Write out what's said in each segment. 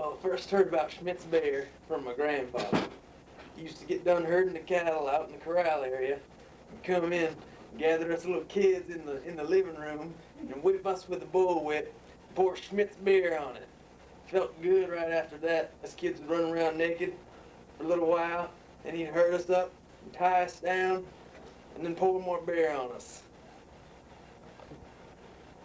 Oh, first heard about Schmidt's beer from my grandfather. He used to get done herding the cattle out in the corral area and come in, gather us little kids in the living room and whip us with a bullwhip and pour Schmidt's beer on it. Felt good right after that. Us kids would run around naked for a little while, and he'd herd us up and tie us down and then pour more beer on us.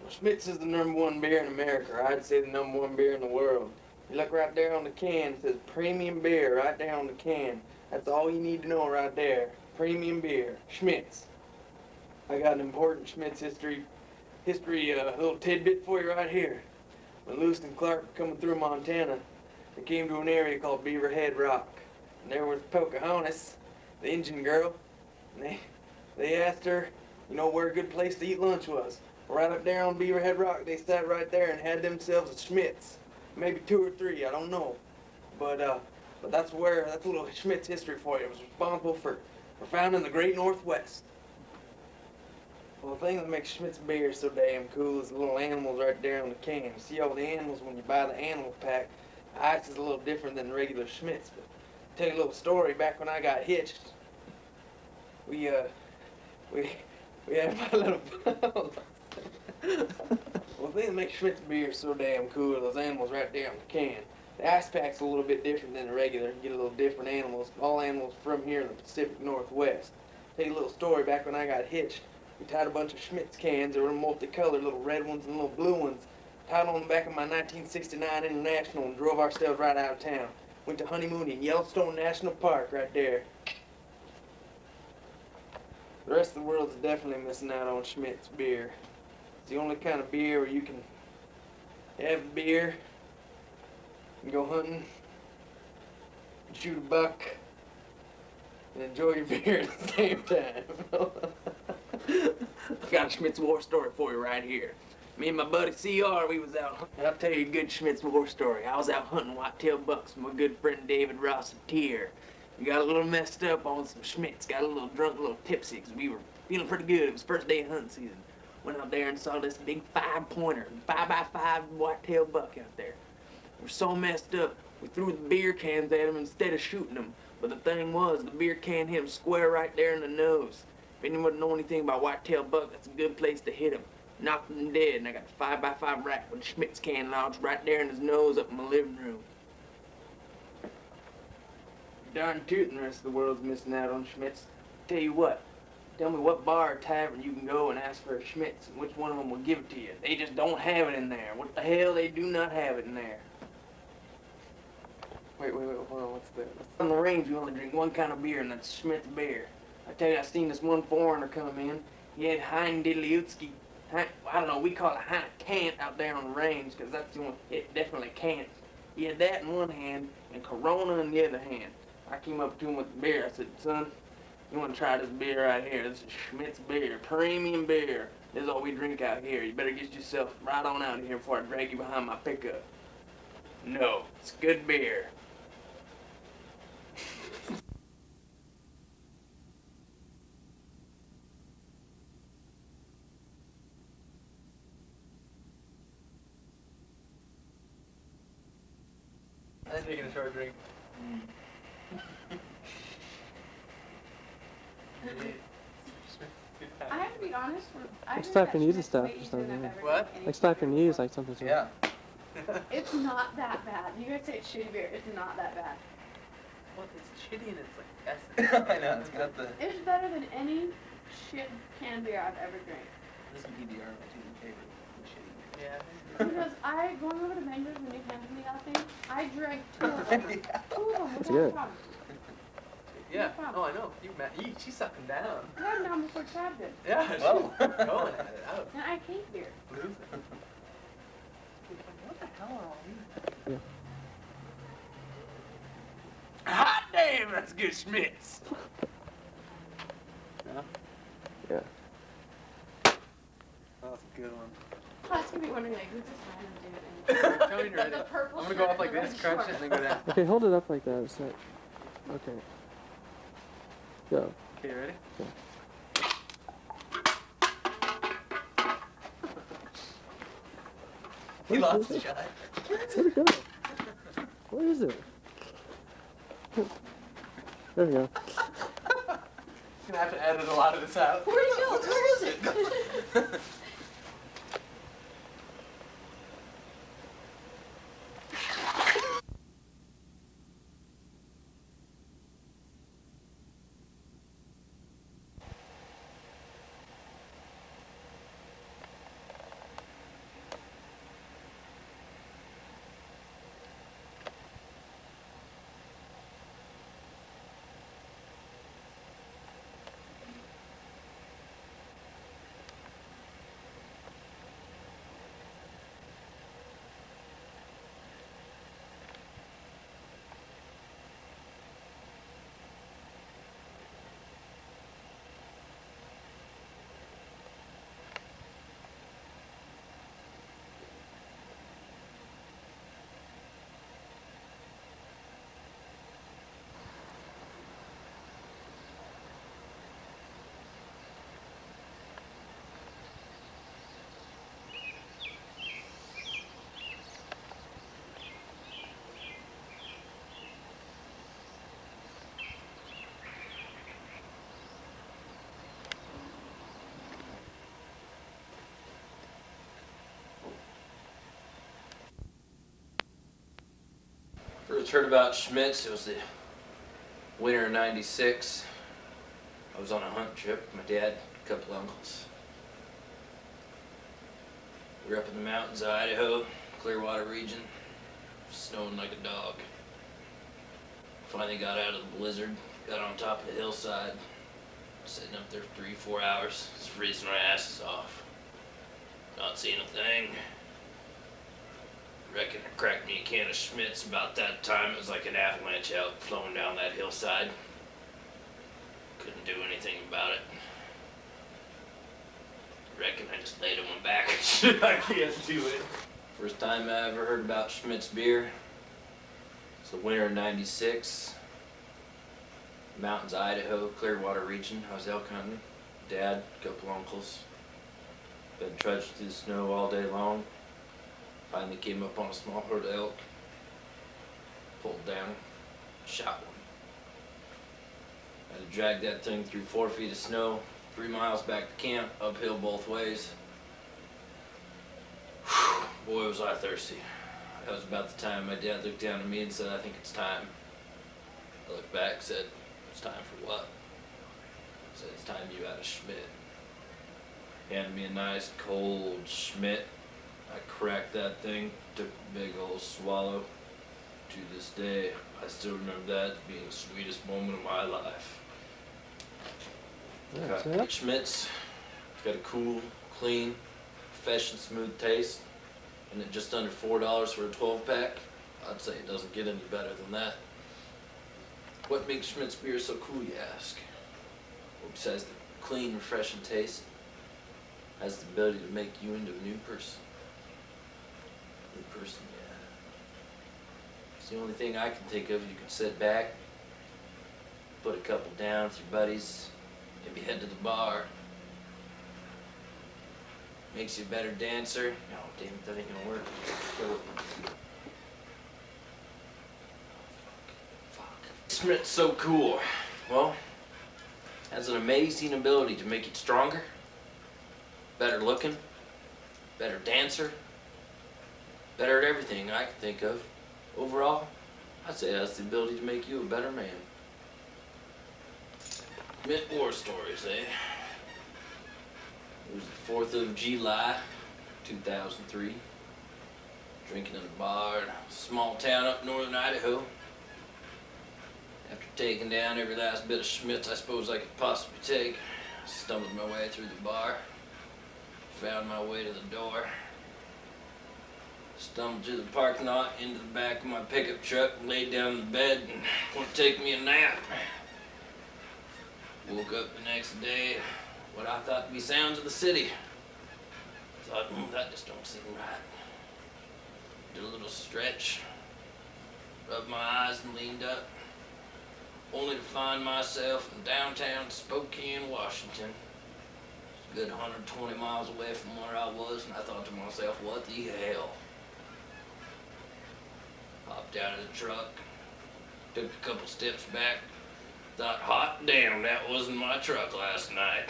Well, Schmidt's is the #1 beer in America, or I'd say the #1 beer in the world. You look right there on the can, it says premium beer right there on the can. That's all you need to know right there. Premium beer, Schmidt's. I got an important Schmidt's history little tidbit for you right here. When Lewis and Clark were coming through Montana, they came to an area called Beaverhead Rock. And there was Pocahontas, the Indian girl, and they asked her, where a good place to eat lunch was. Right up there on Beaverhead Rock, they sat right there and had themselves a Schmidt's. Maybe 2 or 3, I don't know. But that's a little Schmidt's history for you. It was responsible for founding the Great Northwest. Well, the thing that makes Schmidt's beer so damn cool is the little animals right there on the can. You see all the animals when you buy the animal pack. The ice is a little different than regular Schmidt's. But I'll tell you a little story. Back when I got hitched, we had my little Well, the thing that makes Schmidt's beer so damn cool are those animals right there on the can. The ice pack's a little bit different than the regular. You get a little different animals. All animals from here in the Pacific Northwest. Tell you a little story. Back when I got hitched, we tied a bunch of Schmidt's cans. They were multicolored, little red ones and little blue ones. Tied on the back of my 1969 International and drove ourselves right out of town. Went to honeymoon in Yellowstone National Park right there. The rest of the world's definitely missing out on Schmidt's beer. It's the only kind of beer where you can have beer and go hunting and shoot a buck and enjoy your beer at the same time. I got a Schmidt's war story for you right here. Me and my buddy CR, we was out hunting. I'll tell you a good Schmidt's war story. I was out hunting whitetail bucks with my good friend David Rossetier. We got a little messed up on some Schmidt's, got a little drunk, a little tipsy, because we were feeling pretty good. It was first day of hunting season. Went out there and saw this big 5-pointer, 5x5 whitetail buck out there. We were so messed up, we threw the beer cans at him instead of shooting him. But the thing was, the beer can hit him square right there in the nose. If anyone know anything about whitetail buck, that's a good place to hit him. Knocked him dead, and I got the 5x5 rack with the Schmidt's can lodged right there in his nose up in my living room. Darn tootin' the rest of the world's missing out on Schmidt's. Tell you what, tell me what bar or tavern you can go and ask for a Schmidt's, and which one of them will give it to you. They just don't have it in there. What the hell, they do not have it in there. Wait, hold on, what's that? On the range, we only drink one kind of beer, and that's Schmidt's beer. I tell you, I seen this one foreigner come in. He had Hein Diddleyutski. I don't know, we call it Hein Cant out there on the range, because that's the one, it definitely can't. He had that in one hand, and Corona in the other hand. I came up to him with the beer. I said, son, you want to try this beer right here? This is Schmidt's beer, premium beer. This is all we drink out here. You better get yourself right on out of here before I drag you behind my pickup. No, it's good beer. I'm taking a short drink. I have to be honest. Like slap your knees and stuff or something. What? Like slap your knees like something. Yeah. It's not that bad. You guys say it's shitty beer. It's not that bad. Well, it's shitty and it's like acid. I know, it's got the... It's better than any shit canned beer I've ever drank. This is PBR, my two favorite shitty beer. Yeah. Because going over to Bangor's when you handed me that thing, I drank 2 of them. 2 of them That's without good. problem. Yeah, no, I know. She sucked him down. I had them down before Chad did. Yeah, she was going at it out. And I hate beer. What the hell are all these? Yeah. Hot damn, that's good Schmidt's. Yeah? Yeah. That was a good one. Plus, could be wondering, like, who's this random dude? Tell me when you're ready. The purple I'm gonna shirt go up and like the this, red crunch shorts. it, and then go down. Okay, hold it up like that. It's like, okay. Go. Okay, you ready? Yeah. He lost the shot. There we go. is it? There we go. Gonna have to edit a lot of this out. Where'd it go? Where is it? First heard about Schmitz, it was the winter of '96. I was on a hunt trip with my dad, a couple uncles. We were up in the mountains of Idaho, Clearwater region, snowing like a dog. Finally got out of the blizzard, got on top of the hillside, sitting up there for 3-4 hours, just freezing our asses off. Not seeing a thing. Reckon I cracked me a can of Schmitz about that time. It was like an avalanche out flowing down that hillside. Couldn't do anything about it. Reckon I just laid on my back. I can't do it. First time I ever heard about Schmitz beer. It's the winter of '96. Mountains, Idaho, Clearwater region. I was elk hunting. Dad, couple uncles. Been trudging through the snow all day long. Finally came up on a small herd of elk, pulled down, shot one. Had to drag that thing through 4 feet of snow, 3 miles back to camp, uphill both ways. Whew, boy was I thirsty. That was about the time my dad looked down at me and said, "I think it's time." I looked back and said, "It's time for what?" I said, "It's time you had a Schmidt." Handed me a nice cold Schmidt. I cracked that thing, took a big old swallow. To this day, I still remember that as being the sweetest moment of my life. That's Got it. Schmitz. It's got a cool, clean, fresh and smooth taste. And at just under $4 for a 12-pack, I'd say it doesn't get any better than that. What makes Schmitz beer so cool, you ask? Well, besides the clean, refreshing taste, it has the ability to make you into a new person. New person, yeah. It's the only thing I can think of. You can sit back, put a couple down with your buddies, maybe head to the bar. Makes you a better dancer. No, damn it, that ain't gonna work. Fuck. Schmidt's so cool. Well, has an amazing ability to make you stronger, better looking, better dancer, better at everything I can think of. Overall, I'd say it has the ability to make you a better man. Mint war stories, eh? It was the 4th of July, 2003. Drinking in a bar in a small town up northern Idaho. After taking down every last bit of Schmitz I suppose I could possibly take, I stumbled my way through the bar, found my way to the door, stumbled to the parking lot, into the back of my pickup truck, laid down in the bed, and went to take me a nap. Woke up the next day, what I thought to be sounds of the city. Thought, that just don't seem right. Did a little stretch, rubbed my eyes and leaned up, only to find myself in downtown Spokane, Washington. A good 120 miles away from where I was, and I thought to myself, what the hell? Hopped Hopped out of the truck, took a couple steps back, thought, hot damn, that wasn't my truck last night.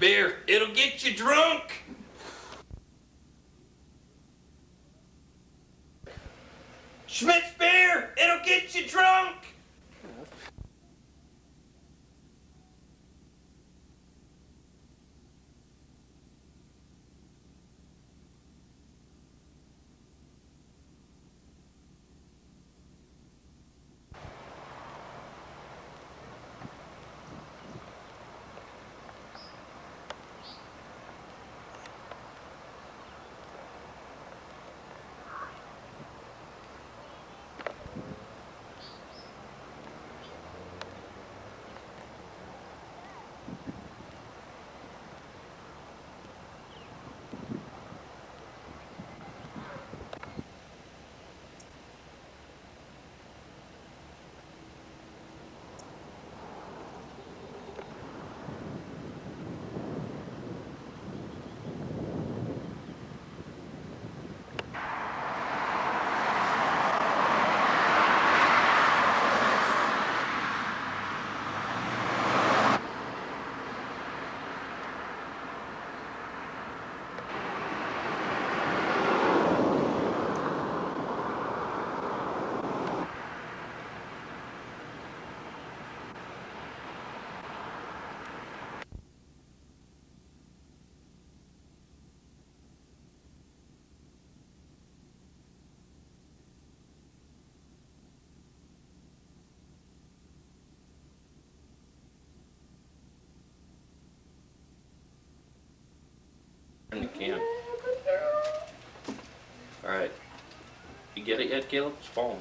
Beer, it'll get you drunk. Schmidt's beer, it'll get you drunk. In the can. All right. You get it yet, Caleb? It's falling.